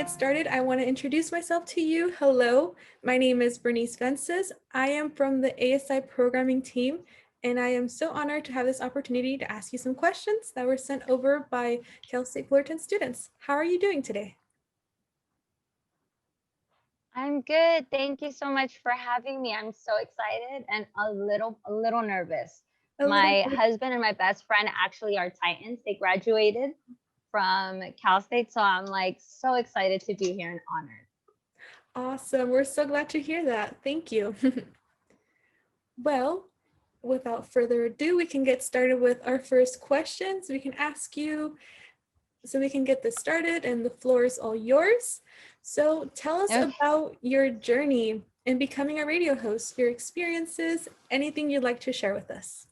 get started, I want to introduce myself to you. Hello, my name is Bernice Vences. I am from the ASI programming team, and I am so honored to have this opportunity to ask you some questions that were sent over by Cal State Fullerton students. How are you doing today? I'm good. Thank you so much for having me. I'm so excited and a little nervous. A little My bit. husband and my best friend actually are Titans. They graduated from Cal State, so I'm like so excited to be here and honored. Awesome. We're so glad to hear that. Thank you. Well, without further ado, we can get started with our first questions. We can ask you so we can get this started, and the floor is all yours. So tell us Okay. about your journey in becoming a radio host, your experiences, anything you'd like to share with us.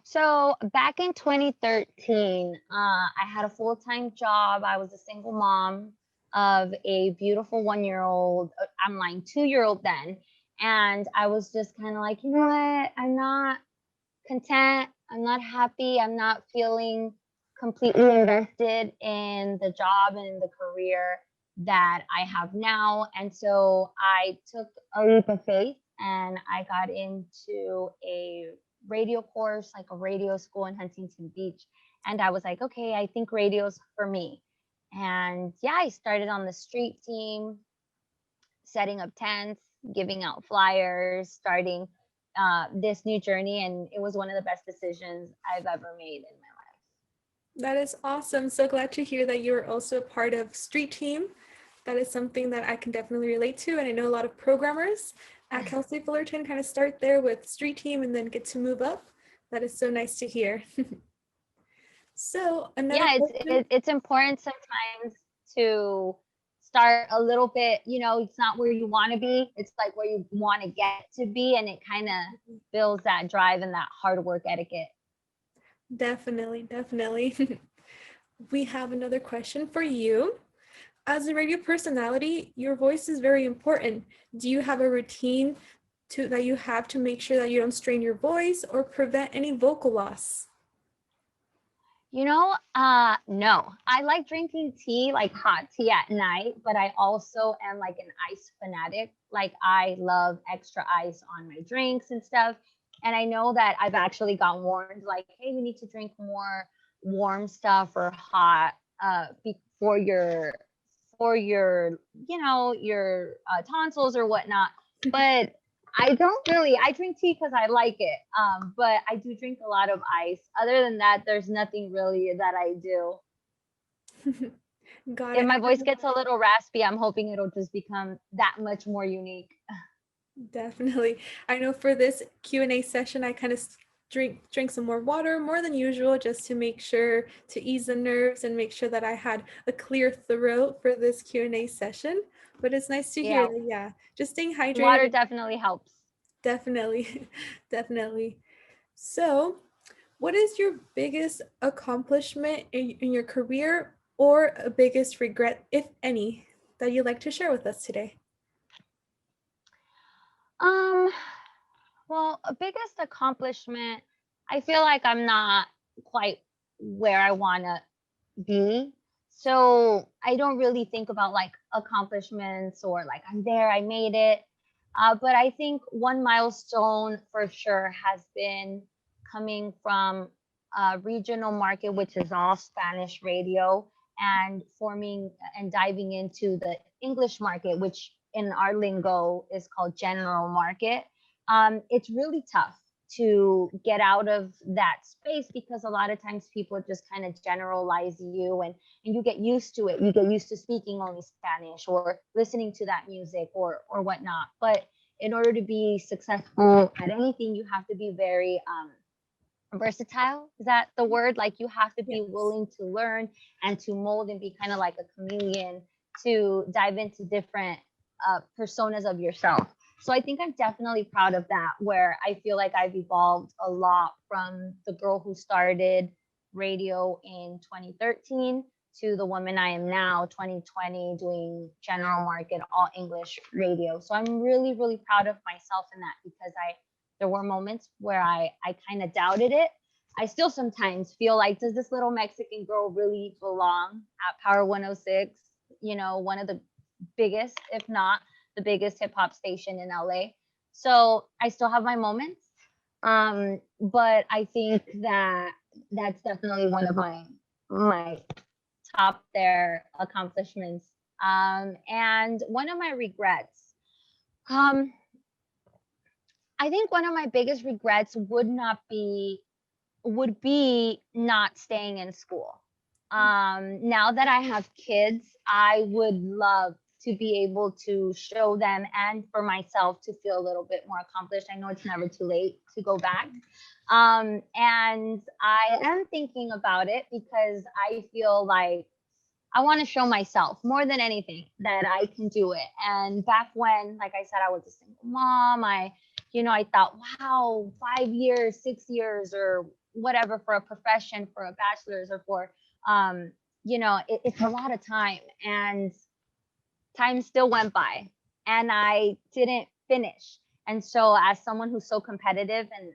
So back in 2013, I had a full-time job. I was a single mom of a beautiful 1-year-old. I'm lying, 2-year-old then. And I was just kind of like, you know what? I'm not content. I'm not happy. I'm not feeling completely invested in the job and the career that I have now. And so I took a leap of faith and I got into a radio course, like a radio school in Huntington Beach. And I was like, okay, I think radio's for me. And yeah, I started on the street team, setting up tents, giving out flyers, starting this new journey. And it was one of the best decisions I've ever made in my That is awesome. So glad to hear that you're also a part of Street Team. That is something that I can definitely relate to. And I know a lot of programmers at life. Cal State Fullerton kind of start there with Street Team and then get to move up. That is so nice to hear. So another Yeah, question. it's important sometimes to start a little bit, it's not where you want to be, it's like where you want to get to be, and it kind of builds that drive and that hard work etiquette. Definitely, definitely. We have another question for you. As a radio personality, your voice is very important. Do you have a routine that you have to make sure that you don't strain your voice or prevent any vocal loss? No. I like drinking tea, like hot tea at night, but I also am like an ice fanatic. Like I love extra ice on my drinks and stuff. And I know that I've actually gotten warned, like, hey, you need to drink more warm stuff or hot before your tonsils or whatnot. But I drink tea because I like it. But I do drink a lot of ice. Other than that, there's nothing really that I do. Got If it. my voice gets a little raspy, I'm hoping it'll just become that much more unique. Definitely. I know for this Q&A session, I kind of drink some more water, more than usual, just to make sure to ease the nerves and make sure that I had a clear throat for this Q&A session. But it's nice to hear Yeah, that, yeah, just staying hydrated. water definitely helps. Definitely, definitely. So, what is your biggest accomplishment in your career or a biggest regret, if any, that you'd like to share with us today? Um, well, a biggest accomplishment, I feel like I'm not quite where I want to be. So I don't really think about like accomplishments or like I'm there, I made it. But I think one milestone for sure has been coming from a regional market, which is all Spanish radio, and forming and diving into the English market, which in our lingo is called general market. It's really tough to get out of that space because a lot of times people just kind of generalize you, and you get used to it. You get used to speaking only Spanish or listening to that music or whatnot. But in order to be successful at anything, you have to be very versatile. Is that the word? Like you have to be Yes. willing to learn and to mold and be kind of like a chameleon to dive into different personas of yourself. So I think I'm definitely proud of that, where I feel like I've evolved a lot from the girl who started radio in 2013 to the woman I am now, 2020, doing general market, all English radio. So I'm really, really proud of myself in that because there were moments where I kind of doubted it. I still sometimes feel like, does this little Mexican girl really belong at Power 106? one of the biggest, if not the biggest hip hop station in LA. So I still have my moments. But I think that that's definitely one of my top there accomplishments. And one of my regrets. Um, I think one of my biggest regrets would be not staying in school. Now that I have kids, I would love to be able to show them and for myself to feel a little bit more accomplished. I know it's never too late to go back. And I am thinking about it because I feel like I want to show myself more than anything that I can do it. And back when, like I said, I was a single mom, I thought, wow, 5 years, 6 years, or whatever for a profession, for a bachelor's, or for, it's a lot of time. And time still went by and I didn't finish. And so, as someone who's so competitive and,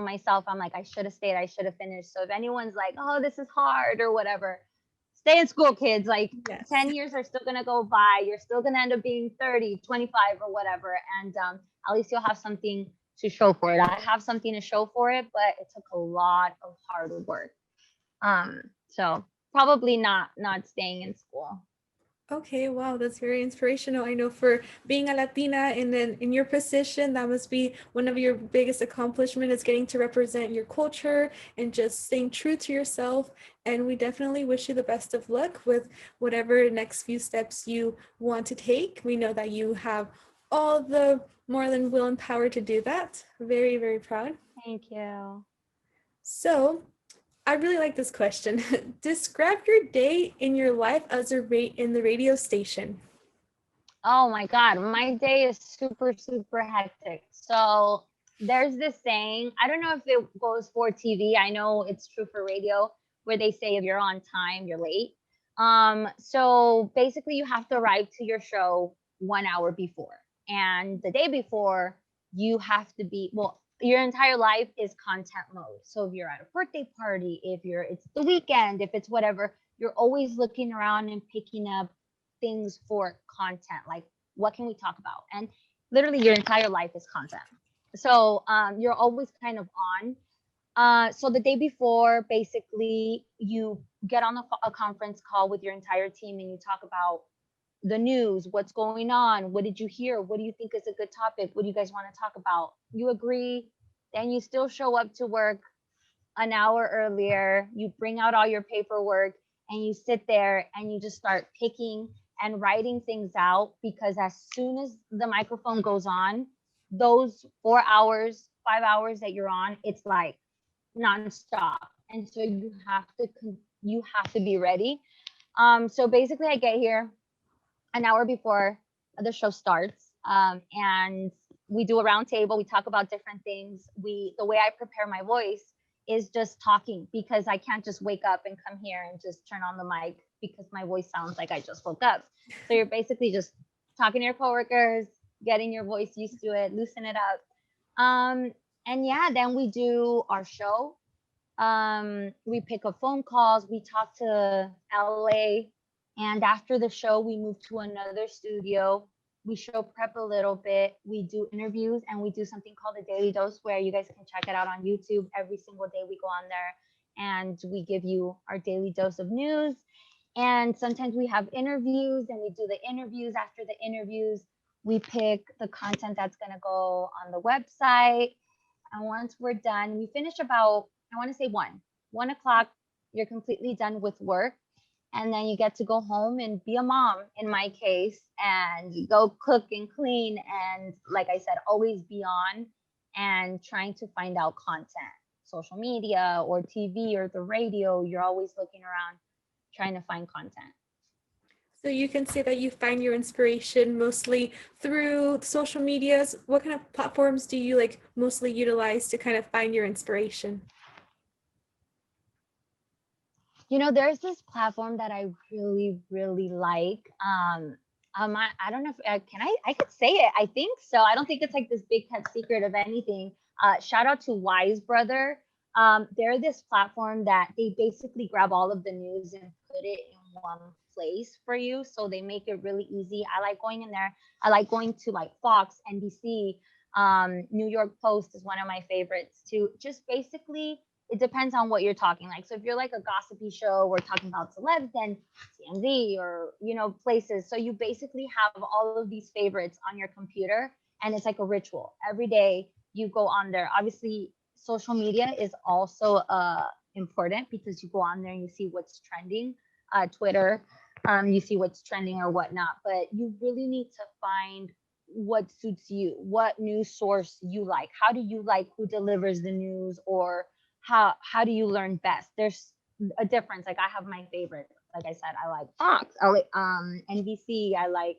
myself, I'm like, I should have stayed, I should have finished. So, if anyone's like, oh, this is hard or whatever, stay in school, kids. Like, Yes. 10 years are still going to go by. You're still going to end up being 30, 25 or whatever. And at least you'll have something to show for it. I have something to show for it, but it took a lot of hard work. So probably not staying in school. Okay, wow, that's very inspirational. I know for being a Latina and then in your position, that must be one of your biggest accomplishments is getting to represent your culture and just staying true to yourself. And we definitely wish you the best of luck with whatever next few steps you want to take. We know that you have all the more than will and power to do that. Very, very proud. Thank you. So, I really like this question. Describe your day in your life as in the radio station. Oh my God, my day is super, super hectic. So there's this saying, I don't know if it goes for TV. I know it's true for radio, where they say if you're on time, you're late. So basically you have to arrive to your show 1 hour before. And the day before, you have to be, well, your entire life is content mode. So if you're at a birthday party, if it's the weekend, if it's whatever, you're always looking around and picking up things for content, like what can we talk about, and literally your entire life is content. So you're always kind of on. So the day before, basically you get on a conference call with your entire team and you talk about the news, what's going on, what did you hear, what do you think is a good topic, what do you guys want to talk about, you agree, then you still show up to work an hour earlier, you bring out all your paperwork and you sit there and you just start picking and writing things out, because as soon as the microphone goes on, those 4 hours, 5 hours that you're on, it's like nonstop. And so you have to be ready. So basically I get here an hour before the show starts, and we do a round table, we talk about different things. The way I prepare my voice is just talking, because I can't just wake up and come here and just turn on the mic, because my voice sounds like I just woke up. So you're basically just talking to your coworkers, getting your voice used to it, loosen it up. And yeah, then we do our show. We pick up phone calls, we talk to LA, and after the show, we move to another studio. We show prep a little bit. We do interviews and we do something called a daily dose, where you guys can check it out on YouTube. Every single day we go on there and we give you our daily dose of news. And sometimes we have interviews and we do the interviews. After the interviews, we pick the content that's going to go on the website. And once we're done, we finish about, I want to say 1 o'clock, you're completely done with work. And then you get to go home and be a mom, in my case, and go cook and clean. And like I said, always be on and trying to find out content, social media or TV or the radio. You're always looking around trying to find content. So you can say that you find your inspiration mostly through social medias. What kind of platforms do you like mostly utilize to kind of find your inspiration? There's this platform that I really, really like. I don't know if I could say it. I think so. I don't think it's like this big kept secret of anything. Shout out to Wise Brother. They're this platform that they basically grab all of the news and put it in one place for you. So they make it really easy. I like going in there. I like going to like Fox, NBC, New York Post is one of my favorites too. Just basically, it depends on what you're talking like. So if you're like a gossipy show, we're talking about celebs, then TMZ or, you know, places. So you basically have all of these favorites on your computer, and it's like a ritual. Every day you go on there. Obviously, social media is also important because you go on there and you see what's trending. Twitter, you see what's trending or whatnot. But you really need to find what suits you, what news source you like. How do you like who delivers the news, or how do you learn best? There's a difference. Like I have my favorite. Like I said, I like Fox, I like NBC, I like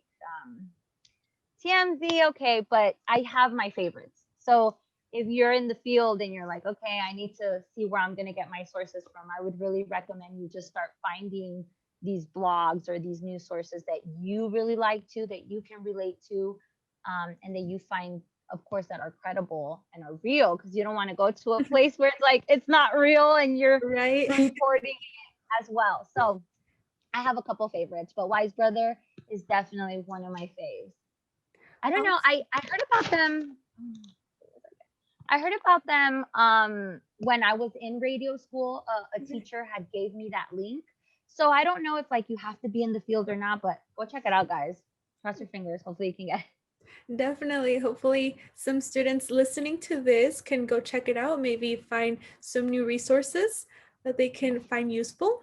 TMZ, okay, but I have my favorites. So if you're in the field and you're like, okay, I need to see where I'm going to get my sources from, I would really recommend you just start finding these blogs or these news sources that you really like to, that you can relate to, and that you find, of course, that are credible and are real, because you don't want to go to a place where it's like it's not real and you're Right. reporting it as well. So I have a couple favorites, but Wise Brother is definitely one of my faves. I don't know. I heard about them. I heard about them when I was in radio school. A teacher had gave me that link. So I don't know if like you have to be in the field or not, but go check it out, guys. Cross your fingers. Hopefully you can get it. Definitely. Hopefully, some students listening to this can go check it out, maybe find some new resources that they can find useful.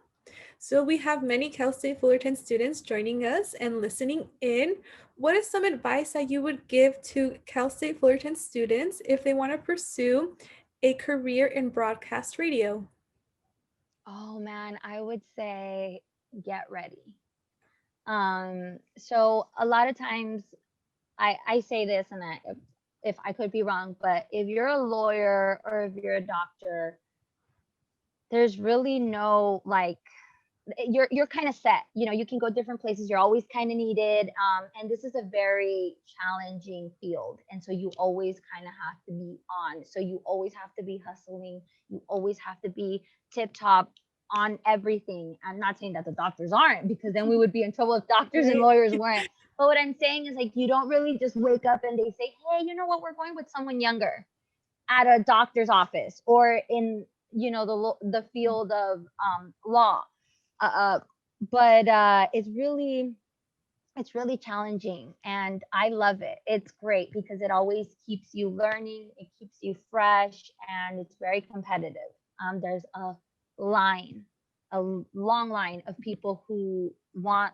So, we have many Cal State Fullerton students joining us and listening in. What is some advice that you would give to Cal State Fullerton students if they want to pursue a career in broadcast radio? Oh man, I would say get ready. So a lot of times I say this, and if I could be wrong, but if you're a lawyer or if you're a doctor, there's really no like you're kind of set. You know, you can go different places. You're always kind of needed, and this is a very challenging field, and so you always kind of have to be on. So you always have to be hustling. You always have to be tip top on everything. I'm not saying that the doctors aren't, because then we would be in trouble if doctors and Right. lawyers weren't. But what I'm saying is like you don't really just wake up and they say, hey, you know what, we're going with someone younger at a doctor's office or in, you know, the field of law, uh, but it's really challenging, and I love it. It's great because it always keeps you learning, it keeps you fresh, and it's very competitive. There's line a long line of people who want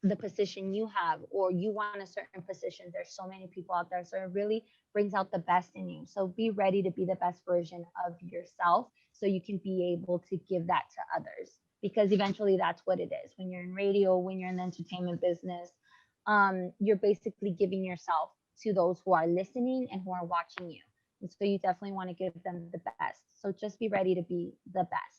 the position you have, or you want a certain position. There's so many people out there, so it really brings out the best in you. So be ready to be the best version of yourself so you can be able to give that to others, because eventually that's what it is. When you're in radio, when you're in the entertainment business, you're basically giving yourself to those who are listening and who are watching you, and so you definitely want to give them the best. So just be ready to be the best.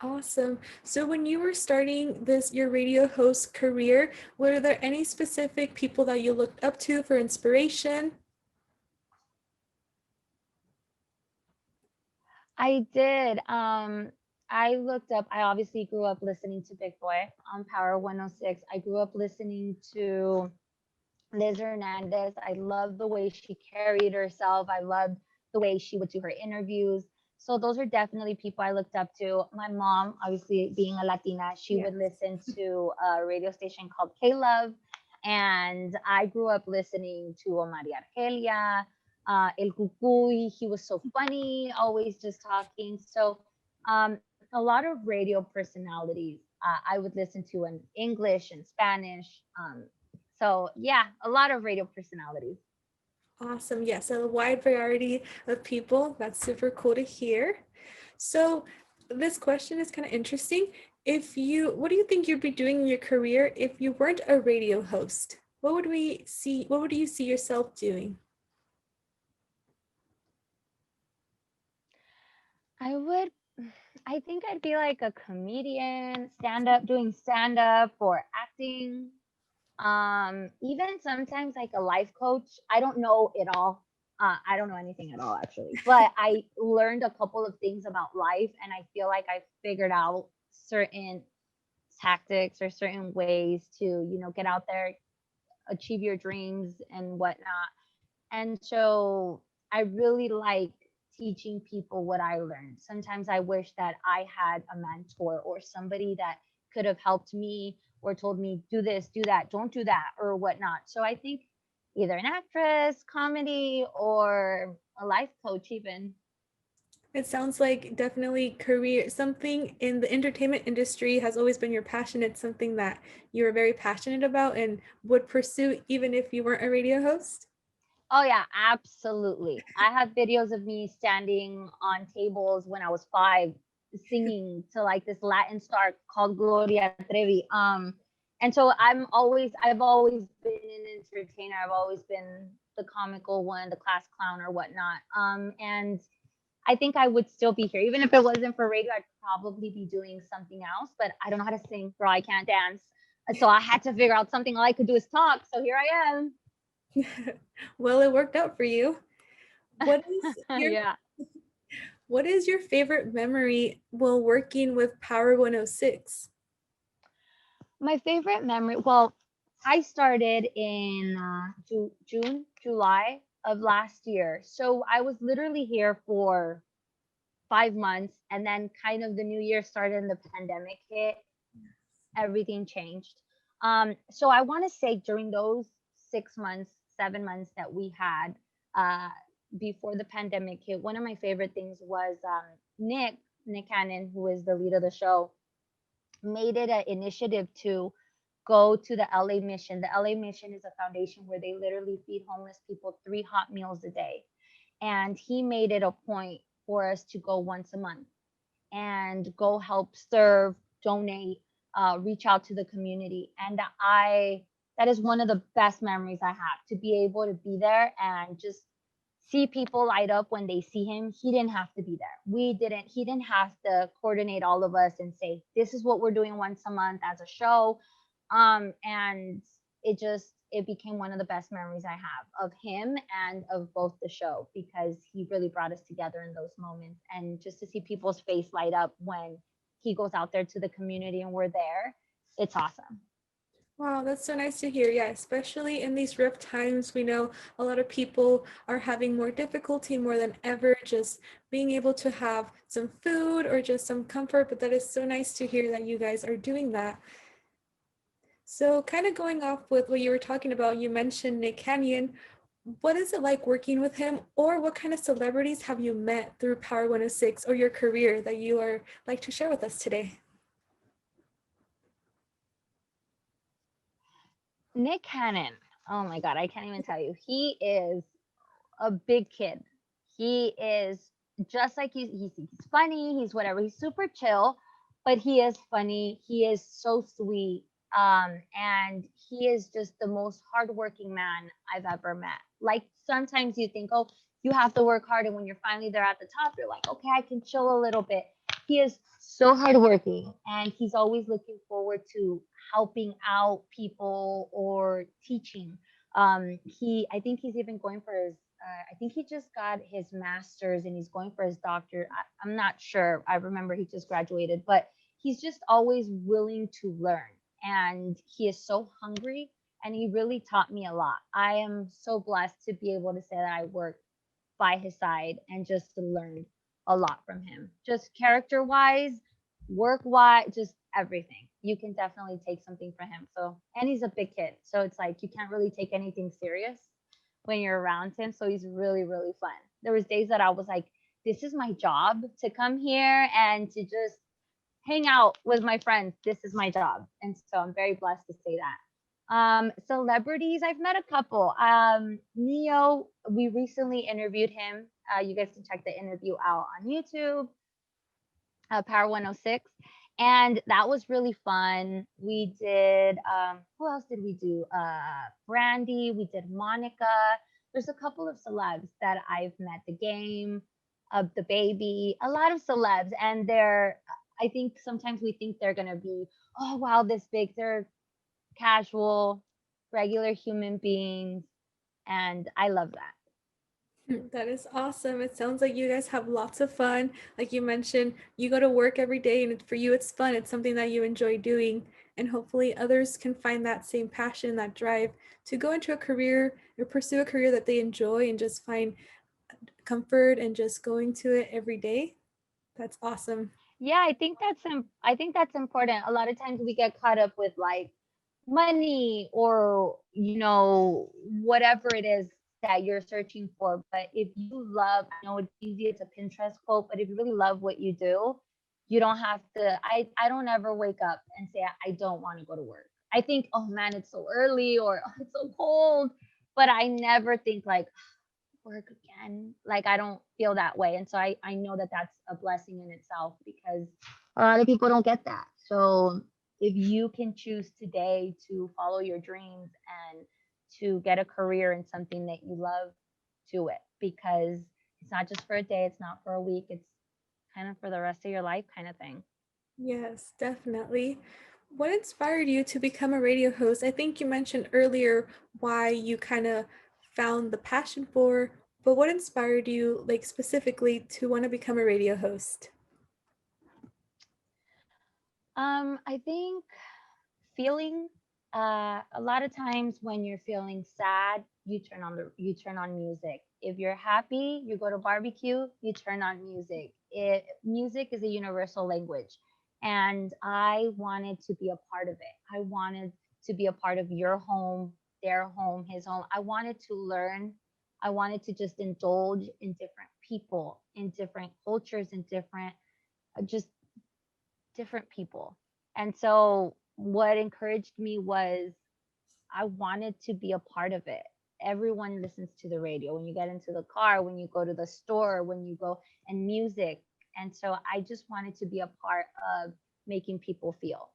Awesome. So when you were starting this your radio host career, were there any specific people that you looked up to for inspiration? I did. I looked up, I obviously grew up listening to Big Boy on Power 106. I grew up listening to Liz Hernandez. I loved the way she carried herself. I loved the way she would do her interviews. So those are definitely people I looked up to. My mom, obviously being a Latina, she Yeah. would listen to a radio station called K Love. And I grew up listening to Maria Argelia, El Cucuy. He was so funny, always just talking. So a lot of radio personalities I would listen to in English and Spanish. So yeah, a lot of radio personalities. Awesome. Yes, a wide variety of people. That's super cool to hear. So this question is kind of interesting. What do you think you'd be doing in your career if you weren't a radio host? What would you see yourself doing? I would, I think I'd be like a comedian, doing stand up or acting. Even sometimes like a life coach. I don't know it all. I don't know anything at all actually, but I learned a couple of things about life, and I feel like I figured out certain tactics or certain ways to, get out there, achieve your dreams and whatnot. And so I really like teaching people what I learned. Sometimes I wish that I had a mentor or somebody that could have helped me or told me, do this, do that, don't do that, or whatnot. So I think either an actress, comedy, or a life coach, even. It sounds like definitely career, something in the entertainment industry has always been your passion. It's something that you are very passionate about and would pursue even if you weren't a radio host. Oh yeah, absolutely. I have videos of me standing on tables when I was 5, singing to like this Latin star called Gloria Trevi. And so I've always been an entertainer. I've always been the comical one, the class clown or whatnot. And I think I would still be here, even if it wasn't for radio. I'd probably be doing something else. But I don't know how to sing, girl. I can't dance, so I had to figure out something. All I could do is talk. So here I am. Well, it worked out for you. What is your Yeah. what is your favorite memory while working with Power 106? My favorite memory, well, I started in June, July of last year. So I was literally here for 5 months. And then kind of the new year started and the pandemic hit. Everything changed. So I want to say during those 6 months, 7 months that we had uh, before the pandemic hit, one of my favorite things was Nick Cannon, who is the lead of the show, made it an initiative to go to the LA Mission. The LA Mission is a foundation where they literally feed homeless people 3 hot meals a day. And he made it a point for us to go once a month and go help serve, donate, reach out to the community. And that is one of the best memories I have, to be able to be there and just see people light up when they see him. He didn't have to be there. He didn't have to coordinate all of us and say, this is what we're doing once a month as a show. And it became one of the best memories I have of him and of both the show, because he really brought us together in those moments. And just to see people's face light up when he goes out there to the community and we're there, it's awesome. Wow, that's so nice to hear. Yeah, especially in these rough times, we know a lot of people are having more difficulty more than ever, just being able to have some food or just some comfort. But that is so nice to hear that you guys are doing that. So, kind of going off with what you were talking about, you mentioned Nick Canyon. What is it like working with him, or what kind of celebrities have you met through Power 106 or your career that you are like to share with us today? Nick Cannon, oh my God, I can't even tell you. He is a big kid. He is just like he's funny, he's whatever, he's super chill, but he is funny. He is so sweet. And he is just the most hardworking man I've ever met. Like sometimes you think, oh, you have to work hard, and when you're finally there at the top, you're like, okay, I can chill a little bit. He is so hardworking, and he's always looking forward to helping out people or teaching. I think he's even going for his I think he just got his master's and he's going for his doctor. I'm not sure. I remember he just graduated, but he's just always willing to learn, and he is so hungry, and he really taught me a lot. I am so blessed to be able to say that I worked by his side and just to learn a lot from him. Just character wise, work wise, just everything. You can definitely take something from him. So, and he's a big kid. So it's like you can't really take anything serious when you're around him. So he's really, really fun. There was days that I was like, this is my job, to come here and to just hang out with my friends. This is my job. And so I'm very blessed to say that. Celebrities, I've met a couple. Neo, we recently interviewed him. You guys can check the interview out on YouTube, Power 106. And that was really fun. We did, who else did we do? Brandy, we did Monica. There's a couple of celebs that I've met. The Game, the Baby, a lot of celebs. And I think sometimes we think they're going to be, oh, wow, this big. They're casual, regular human beings. And I love that. That is awesome. It sounds like you guys have lots of fun. Like you mentioned, you go to work every day and for you it's fun. It's something that you enjoy doing. And hopefully others can find that same passion, that drive to go into a career or pursue a career that they enjoy and just find comfort and just going to it every day. That's awesome. Yeah, I think that's important. A lot of times we get caught up with like money or whatever it is that you're searching for. But if you love, I know it's easy, it's a Pinterest quote, but if you really love what you do, you don't have to. I don't ever wake up and say I don't want to go to work. I think, oh man, it's so early or oh, it's so cold, but I never think like work again. Like I don't feel that way, and so I know that that's a blessing in itself because a lot of people don't get that. So if you can choose today to follow your dreams and to get a career in something that you love, do it, because it's not just for a day, it's not for a week, it's kind of for the rest of your life kind of thing. Yes, definitely. What inspired you to become a radio host? I think you mentioned earlier why you kind of found the passion for, but what inspired you, like specifically, to want to become a radio host? I think feeling a lot of times when you're feeling sad, you turn on music. If you're happy, you go to barbecue, you turn on music. Music is a universal language, and I wanted to be a part of it. I wanted to be a part of your home, their home, his home. I wanted to learn. I wanted to just indulge in different people, in different cultures, in different just different people. And so what encouraged me was I wanted to be a part of it. Everyone listens to the radio when you get into the car, when you go to the store, when you go and music. And so I just wanted to be a part of making people feel.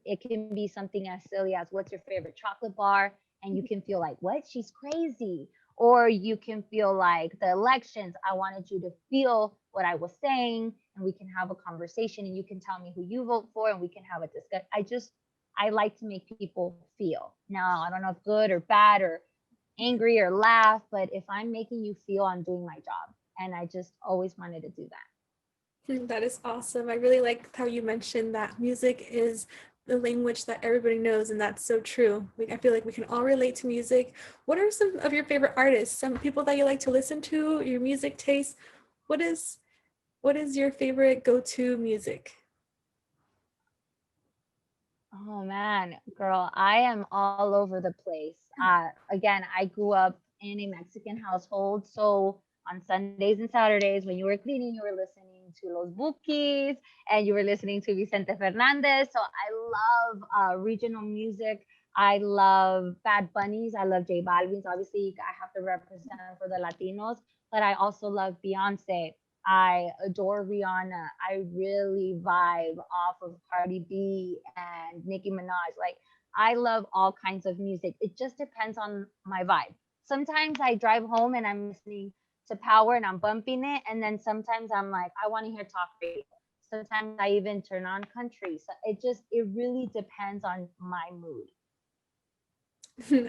It can be something as silly as what's your favorite chocolate bar? And you can feel like, what? She's crazy. Or you can feel like the elections, I wanted you to feel what I was saying, and we can have a conversation, and you can tell me who you vote for, and we can have a discussion. I like to make people feel. Now, I don't know if good or bad or angry or laugh, but if I'm making you feel, I'm doing my job. And I just always wanted to do that. That is awesome. I really like how you mentioned that music is the language that everybody knows, and that's so true. Like I feel like we can all relate to music. What are some of your favorite artists? Some people that you like to listen to, your music taste? What is what is your favorite go-to music? Oh man, girl, I am all over the place. Again, I grew up in a Mexican household, so on Sundays and Saturdays, when you were cleaning, you were listening to Los Bukis and you were listening to Vicente Fernandez. So I love regional music. I love Bad Bunnies. I love J Balvin's. Obviously, I have to represent for the Latinos, but I also love Beyonce. I adore Rihanna. I really vibe off of Cardi B and Nicki Minaj. Like, I love all kinds of music. It just depends on my vibe. Sometimes I drive home and I'm listening to Power and I'm bumping it. And then sometimes I'm like, I want to hear talk radio. Sometimes I even turn on country. So it really depends on my mood.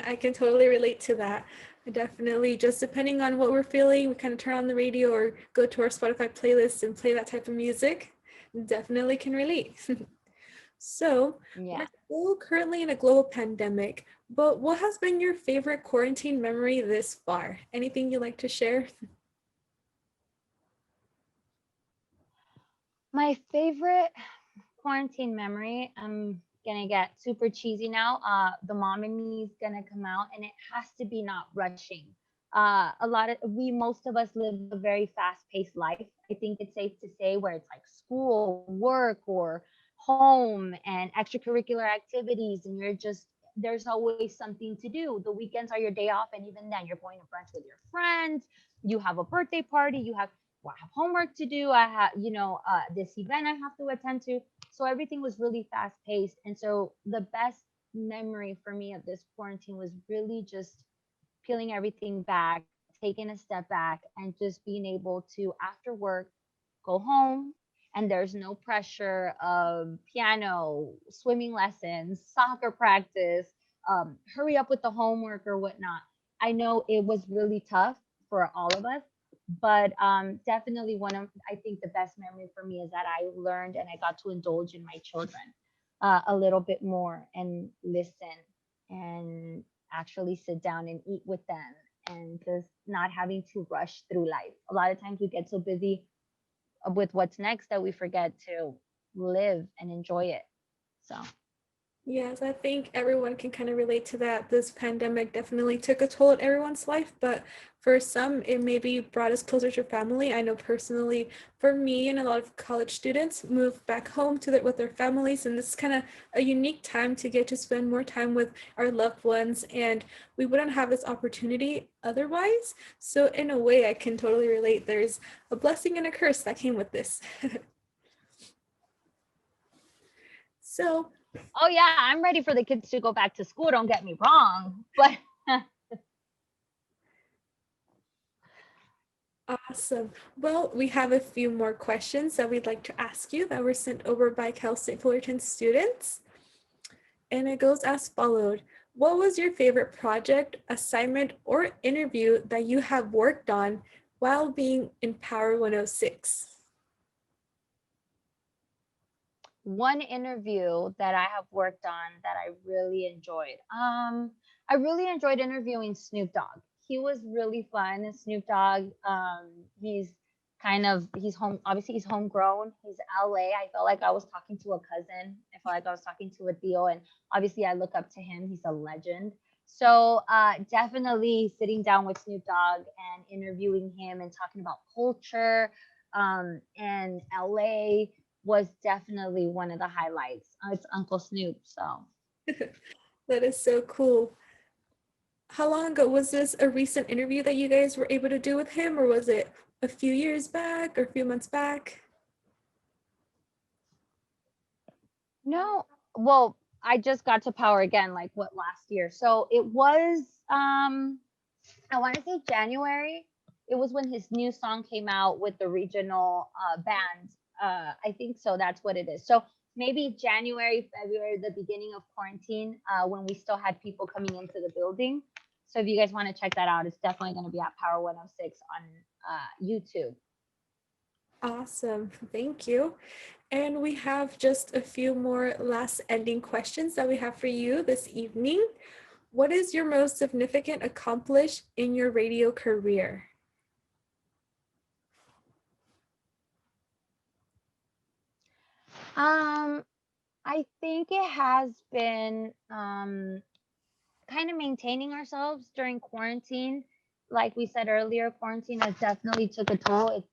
I can totally relate to that. I definitely, just depending on what we're feeling, we kind of turn on the radio or go to our Spotify playlist and play that type of music. Definitely can relate. So, we're Yeah. still currently in a global pandemic, but what has been your favorite quarantine memory this far? Anything you'd like to share? My favorite quarantine memory, I'm gonna get super cheesy now. The mom in me is gonna come out, and it has to be not rushing. A lot of most of us live a very fast-paced life. I think it's safe to say where it's like school, work, or home, and extracurricular activities, and you're just there's always something to do. The weekends are your day off, and even then, you're going to brunch with your friends. You have a birthday party. You have well, I have homework to do. I have, this event I have to attend to. So everything was really fast paced. And so the best memory for me of this quarantine was really just peeling everything back, taking a step back, and just being able to, after work, go home. And there's no pressure of piano, swimming lessons, soccer practice, hurry up with the homework or whatnot. I know it was really tough for all of us. But definitely one of, I think the best memory for me is that I learned and I got to indulge in my children a little bit more and listen and actually sit down and eat with them and just not having to rush through life. A lot of times we get so busy with what's next that we forget to live and enjoy it. So, Yes, I think everyone can kind of relate to that. This pandemic definitely took a toll on everyone's life, but for some, it maybe brought us closer to family. I know personally, for me and a lot of college students moved back home with their families, and this is kind of a unique time to get to spend more time with our loved ones, and we wouldn't have this opportunity otherwise. So in a way, I can totally relate. There's a blessing and a curse that came with this. So oh yeah, I'm ready for the kids to go back to school. Don't get me wrong, but awesome. Well, we have a few more questions that we'd like to ask you that were sent over by Cal State Fullerton students. And it goes as followed. What was your favorite project, assignment, or interview that you have worked on while being in Power 106? one interview that I have worked on that I really enjoyed. I really enjoyed interviewing Snoop Dogg. He was really fun. Snoop Dogg, he's home, obviously he's homegrown. He's LA. I felt like I was talking to a cousin. I felt like I was talking to a Theo, and obviously I look up to him. He's a legend. So definitely sitting down with Snoop Dogg and interviewing him and talking about culture and LA was definitely one of the highlights. It's Uncle Snoop, so. That is so cool. How long ago was this a recent interview that you guys were able to do with him, or was it a few years back or a few months back? No, well, I just got to Power again, like what, last year. So it was, I want to say January. It was when his new song came out with the regional band. I think so. That's what it is. So maybe January, February, the beginning of quarantine, when we still had people coming into the building. So if you guys want to check that out, it's definitely going to be at Power 106 on YouTube. Awesome. Thank you. And we have just a few more last ending questions that we have for you this evening. What is your most significant accomplishment in your radio career? I think it has been kind of maintaining ourselves during quarantine. Like we said earlier, quarantine has definitely took a toll.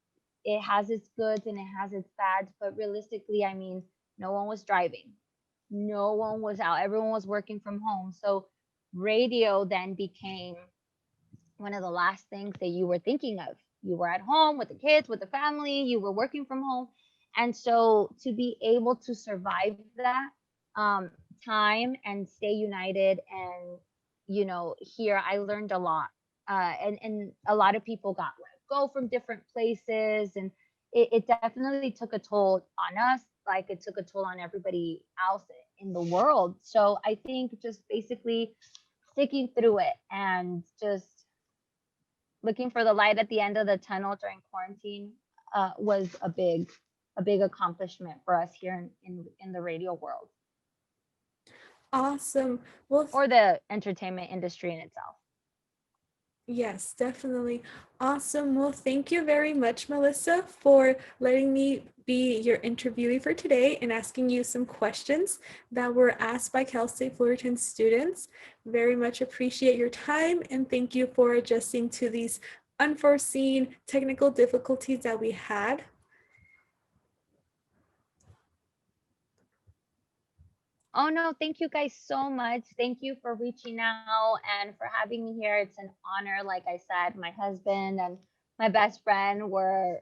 It has its goods and it has its bads, but realistically, I mean, no one was driving, no one was out, everyone was working from home. So radio then became one of the last things that you were thinking of. You were at home with the kids, with the family, you were working from home. And so to be able to survive that time and stay united and, here I learned a lot. And a lot of people got let go from different places. And it definitely took a toll on us, like it took a toll on everybody else in the world. So I think just basically sticking through it and just looking for the light at the end of the tunnel during quarantine was a big accomplishment for us here in the radio world Awesome. Well, or the entertainment industry in itself. yes, definitely. Awesome. Well, thank you very much, Melissa, for letting me be your interviewee for today and asking you some questions that were asked by Cal State Fullerton students. Very much appreciate your time and thank you for adjusting to these unforeseen technical difficulties that we had. Oh no, thank you guys so much. Thank you for reaching out and for having me here. It's an honor. Like I said, my husband and my best friend were,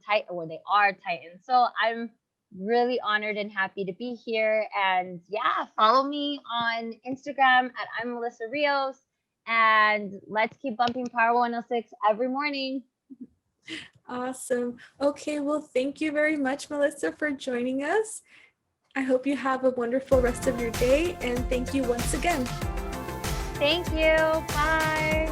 tight, or they are Titans. So I'm really honored and happy to be here. And yeah, follow me on Instagram at I'm Melissa Rios. And let's keep bumping Power 106 every morning. Awesome. Okay, well, thank you very much, Melissa, for joining us. I hope you have a wonderful rest of your day, and thank you once again. Thank you. Bye.